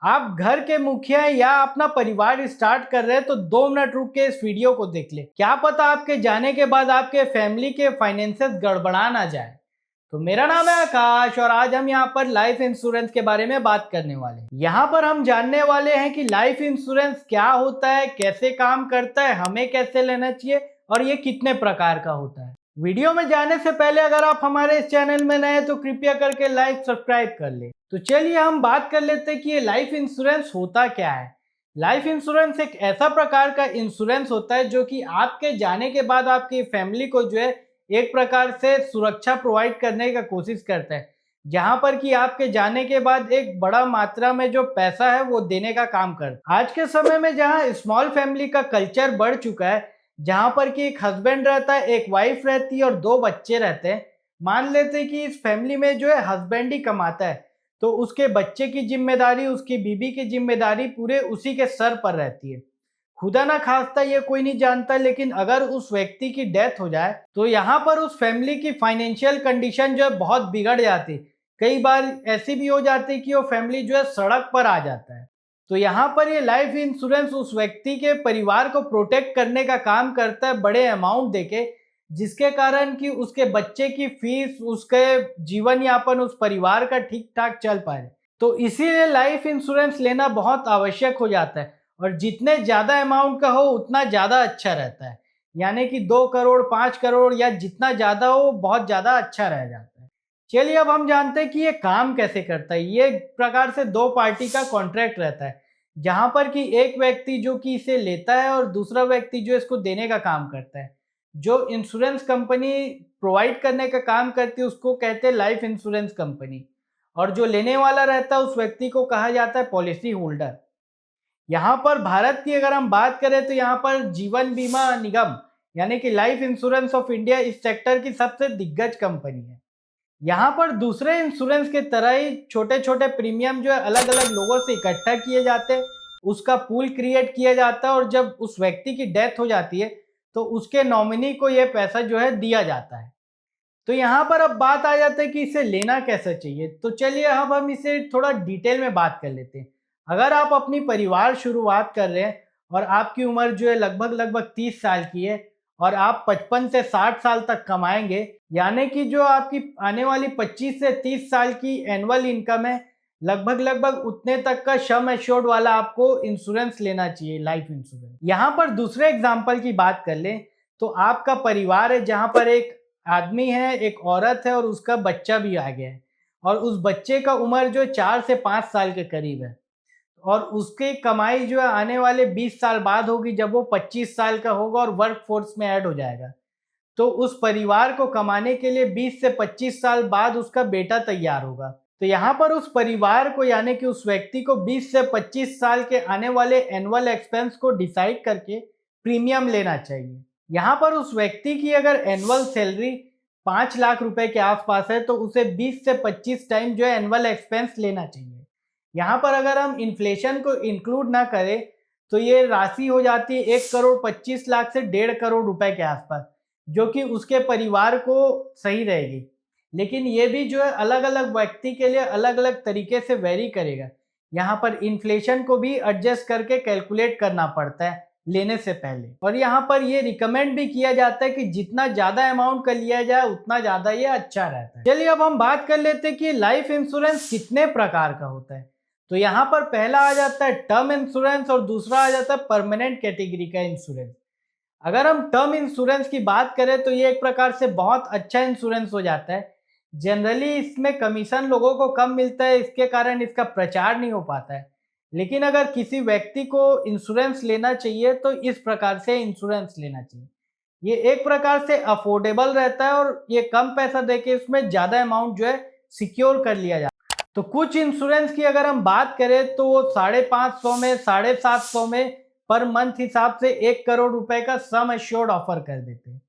आप घर के मुखिया हैं या अपना परिवार स्टार्ट कर रहे हैं तो 2 मिनट रुक के इस वीडियो को देख ले। क्या पता आपके जाने के बाद आपके फैमिली के फाइनेंसेस गड़बड़ा ना जाए। तो मेरा नाम है आकाश और आज हम यहाँ पर लाइफ इंश्योरेंस के बारे में बात करने वाले हैं। यहाँ पर हम जानने वाले हैं कि लाइफ इंश्योरेंस क्या होता है, कैसे काम करता है, हमें कैसे लेना चाहिए और ये कितने प्रकार का होता है। वीडियो में जाने से पहले अगर आप हमारे इस चैनल में नए हैं तो कृपया करके लाइक सब्सक्राइब कर ले। तो चलिए हम बात कर लेते हैं कि ये लाइफ इंश्योरेंस होता क्या है। लाइफ इंश्योरेंस एक ऐसा प्रकार का इंश्योरेंस होता है जो कि आपके जाने के बाद आपकी फैमिली को जो है एक प्रकार से सुरक्षा प्रोवाइड करने का कोशिश करता है, जहां पर कि आपके जाने के बाद एक बड़ा मात्रा में जो पैसा है वो देने का काम करता है। आज के समय में जहां स्मॉल फैमिली का कल्चर बढ़ चुका है, जहां पर कि एक हस्बैंड रहता है, एक वाइफ रहती है और 2 बच्चे रहते हैं। मान लेते हैं कि इस फैमिली में जो है हस्बैंड ही कमाता है, तो उसके बच्चे की जिम्मेदारी, उसकी बीबी की जिम्मेदारी पूरे उसी के सर पर रहती है। खुदा ना खास्ता ये कोई नहीं जानता, लेकिन अगर उस व्यक्ति की डेथ हो जाए तो यहाँ पर उस फैमिली की फाइनेंशियल कंडीशन जो है बहुत बिगड़ जाती। कई बार ऐसी भी हो जाती कि वो फैमिली जो है सड़क पर आ जाता है। तो यहाँ पर ये लाइफ इंश्योरेंस उस व्यक्ति के परिवार को प्रोटेक्ट करने का काम करता है बड़े अमाउंट देके, जिसके कारण कि उसके बच्चे की फीस, उसके जीवन यापन, उस परिवार का ठीक ठाक चल पाए। तो इसीलिए लाइफ इंश्योरेंस लेना बहुत आवश्यक हो जाता है और जितने ज्यादा अमाउंट का हो उतना ज्यादा अच्छा रहता है। यानी कि 2 करोड़, 5 करोड़ या जितना ज्यादा हो बहुत ज्यादा अच्छा रह जाता है। चलिए अब हम जानते हैं कि ये काम कैसे करता है। ये एक प्रकार से 2 पार्टी का कॉन्ट्रैक्ट रहता है, जहां पर कि एक व्यक्ति जो कि इसे लेता है और दूसरा व्यक्ति जो इसको देने का काम करता है। जो इंश्योरेंस कंपनी प्रोवाइड करने का काम करती है उसको कहते हैं लाइफ इंश्योरेंस कंपनी, और जो लेने वाला रहता है उस व्यक्ति को कहा जाता है पॉलिसी होल्डर। यहाँ पर भारत की अगर हम बात करें तो यहाँ पर जीवन बीमा निगम यानी कि लाइफ इंश्योरेंस ऑफ इंडिया इस सेक्टर की सबसे दिग्गज कंपनी है। यहाँ पर दूसरे इंश्योरेंस के तरह ही छोटे छोटे प्रीमियम जो है अलग अलग लोगों से इकट्ठा किए जाते हैं, उसका पूल क्रिएट किया जाता है और जब उस व्यक्ति की डेथ हो जाती है तो उसके नॉमिनी को यह पैसा जो है दिया जाता है। तो यहाँ पर अब बात आ जाता है कि इसे लेना कैसे चाहिए। तो चलिए अब हम इसे थोड़ा डिटेल में बात कर लेते हैं। अगर आप अपनी परिवार शुरुआत कर रहे हैं और आपकी उम्र जो है लगभग लगभग 30 साल की है और आप 55 से 60 साल तक कमाएंगे, यानी कि जो आपकी आने वाली 25 से 30 साल की एनुअल इनकम है, लगभग लगभग उतने तक का सम एश्योर्ड वाला आपको इंश्योरेंस लेना चाहिए, लाइफ इंश्योरेंस। यहाँ पर दूसरे एग्जाम्पल की बात कर लें तो आपका परिवार है जहाँ पर एक आदमी है, एक औरत है और उसका बच्चा भी आ गया है, और उस बच्चे का उम्र जो 4 से 5 साल के करीब है, और उसकी कमाई जो है आने वाले 20 साल बाद होगी, जब वो 25 साल का होगा और वर्क फोर्स में ऐड हो जाएगा। तो उस परिवार को कमाने के लिए 20 से 25 साल बाद उसका बेटा तैयार होगा। तो यहाँ पर उस परिवार को यानी कि उस व्यक्ति को 20 से 25 साल के आने वाले एनुअल एक्सपेंस को डिसाइड करके प्रीमियम लेना चाहिए। यहाँ पर उस व्यक्ति की अगर एनुअल सैलरी 5 लाख रुपए के आसपास है तो उसे 20 से 25 टाइम जो है एनुअल एक्सपेंस लेना चाहिए। यहाँ पर अगर हम इन्फ्लेशन को इंक्लूड ना करें तो ये राशि हो जाती है 1 करोड़ 25 लाख से 1.5 करोड़ रुपए के आसपास, जो कि उसके परिवार को सही रहेगी। लेकिन ये भी जो है अलग अलग व्यक्ति के लिए अलग अलग तरीके से वेरी करेगा। यहाँ पर इन्फ्लेशन को भी एडजस्ट करके कैलकुलेट करना पड़ता है लेने से पहले, और यहाँ पर ये रिकमेंड भी किया जाता है कि जितना ज्यादा अमाउंट का लिया जाए उतना ज्यादा ये अच्छा रहता है। चलिए अब हम बात कर लेते हैं कि लाइफ इंश्योरेंस कितने प्रकार का होता है। तो यहाँ पर पहला आ जाता है टर्म इंश्योरेंस और दूसरा आ जाता है परमानेंट कैटेगरी का इंश्योरेंस। अगर हम टर्म इंश्योरेंस की बात करें तो ये एक प्रकार से बहुत अच्छा इंश्योरेंस हो जाता है। जनरली इसमें कमीशन लोगों को कम मिलता है, इसके कारण इसका प्रचार नहीं हो पाता है। लेकिन अगर किसी व्यक्ति को इंश्योरेंस लेना चाहिए तो इस प्रकार से इंश्योरेंस लेना चाहिए। ये एक प्रकार से अफोर्डेबल रहता है और ये कम पैसा देके इसमें ज्यादा अमाउंट जो है सिक्योर कर लिया जाता है। तो कुछ इंश्योरेंस की अगर हम बात करें तो वो 550 में, 750 में पर मंथ हिसाब से 1 करोड़ रुपए का सम एश्योर्ड ऑफर कर देते हैं,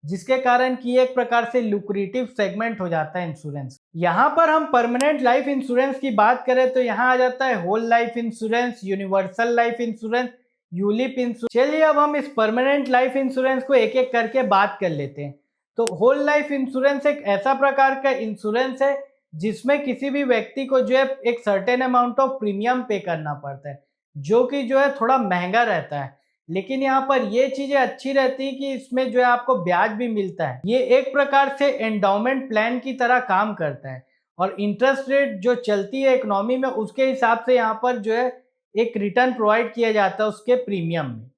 जिसके कारण कि एक प्रकार से लुक्रेटिव सेगमेंट हो जाता है इंश्योरेंस। यहाँ पर हम परमानेंट लाइफ इंश्योरेंस की बात करें तो यहाँ आ जाता है whole life insurance, universal life insurance, ULIP insurance. चलिए अब हम इस परमानेंट लाइफ इंश्योरेंस को एक एक करके बात कर लेते हैं। तो होल लाइफ इंश्योरेंस एक ऐसा प्रकार का इंश्योरेंस है जिसमें किसी भी व्यक्ति को जो है एक सर्टेन अमाउंट ऑफ प्रीमियम पे करना पड़ता है, जो कि जो है थोड़ा महंगा रहता है। लेकिन यहाँ पर ये चीज़ें अच्छी रहती है कि इसमें जो है आपको ब्याज भी मिलता है। ये एक प्रकार से एंडाउमेंट प्लान की तरह काम करता है और इंटरेस्ट रेट जो चलती है इकोनॉमी में उसके हिसाब से यहाँ पर जो है एक रिटर्न प्रोवाइड किया जाता है उसके प्रीमियम में।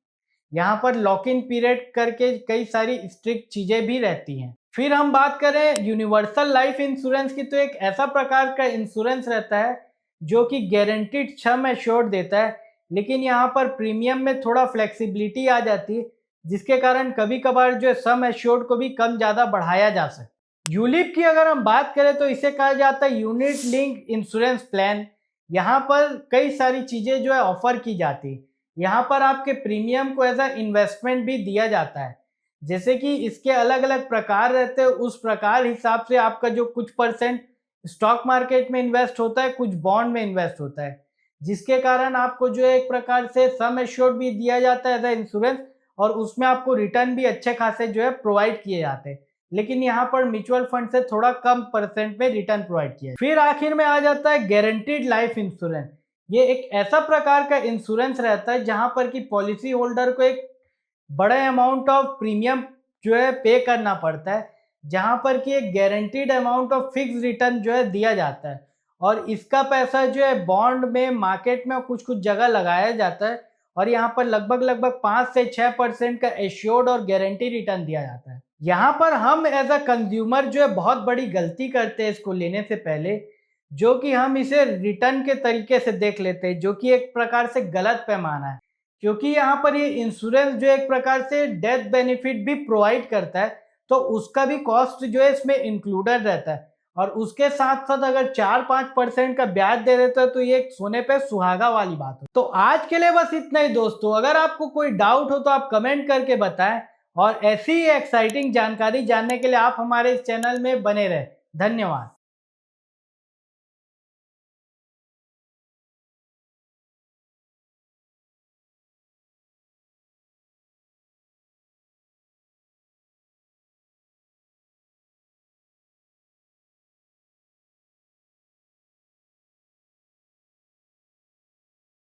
यहाँ पर लॉक इन पीरियड करके कई सारी स्ट्रिक्ट चीज़ें भी रहती हैं। फिर हम बात करें यूनिवर्सल लाइफ इंश्योरेंस की, तो एक ऐसा प्रकार का इंश्योरेंस रहता है जो कि गारंटीड सम एश्योर्ड देता है, लेकिन यहाँ पर प्रीमियम में थोड़ा फ्लेक्सिबिलिटी आ जाती है, जिसके कारण कभी कभार जो है सम एश्योर्ड को भी कम ज़्यादा बढ़ाया जा सकता है। यूलिप की अगर हम बात करें तो इसे कहा जाता है यूनिट लिंक इंश्योरेंस प्लान। यहाँ पर कई सारी चीज़ें जो है ऑफर की जाती है। यहाँ पर आपके प्रीमियम को एज अ इन्वेस्टमेंट भी दिया जाता है, जैसे कि इसके अलग अलग प्रकार रहते हैं, उस प्रकार हिसाब से आपका जो कुछ परसेंट स्टॉक मार्केट में इन्वेस्ट होता है, कुछ बॉन्ड में इन्वेस्ट होता है, जिसके कारण आपको जो है एक प्रकार से सम एश्योर्ड भी दिया जाता है एज अ इंश्योरेंस, और उसमें आपको रिटर्न भी अच्छे खासे जो है प्रोवाइड किए जाते हैं। लेकिन यहाँ पर म्यूचुअल फंड से थोड़ा कम परसेंट में रिटर्न प्रोवाइड किया। फिर आखिर में आ जाता है गारंटीड लाइफ इंश्योरेंस। ये एक ऐसा प्रकार का इंश्योरेंस रहता है जहां पर कि पॉलिसी होल्डर को एक बड़े अमाउंट ऑफ प्रीमियम जो है पे करना पड़ता है, जहां पर कि एक guaranteed amount of fix return जो है दिया जाता है, और इसका पैसा जो है बॉन्ड में, मार्केट में कुछ कुछ जगह लगाया जाता है, और यहाँ पर लगभग लगभग 5 से 6% का एश्योर्ड और गारंटी रिटर्न दिया जाता है। यहाँ पर हम एज अ कंज्यूमर जो है बहुत बड़ी गलती करते हैं इसको लेने से पहले, जो कि हम इसे रिटर्न के तरीके से देख लेते हैं, जो कि एक प्रकार से गलत पैमाना है, क्योंकि यहाँ पर ये इंश्योरेंस जो एक प्रकार से डेथ बेनिफिट भी प्रोवाइड करता है, तो उसका भी कॉस्ट जो है इसमें इंक्लूडेड रहता है, और उसके साथ साथ अगर 4-5% का ब्याज दे देता है तो ये एक सोने पे सुहागा वाली बात हो। तो आज के लिए बस इतना ही दोस्तों। अगर आपको कोई डाउट हो तो आप कमेंट करके बताएं, और ऐसी ही एक्साइटिंग जानकारी जानने के लिए आप हमारे इस चैनल में बने रहें। धन्यवाद।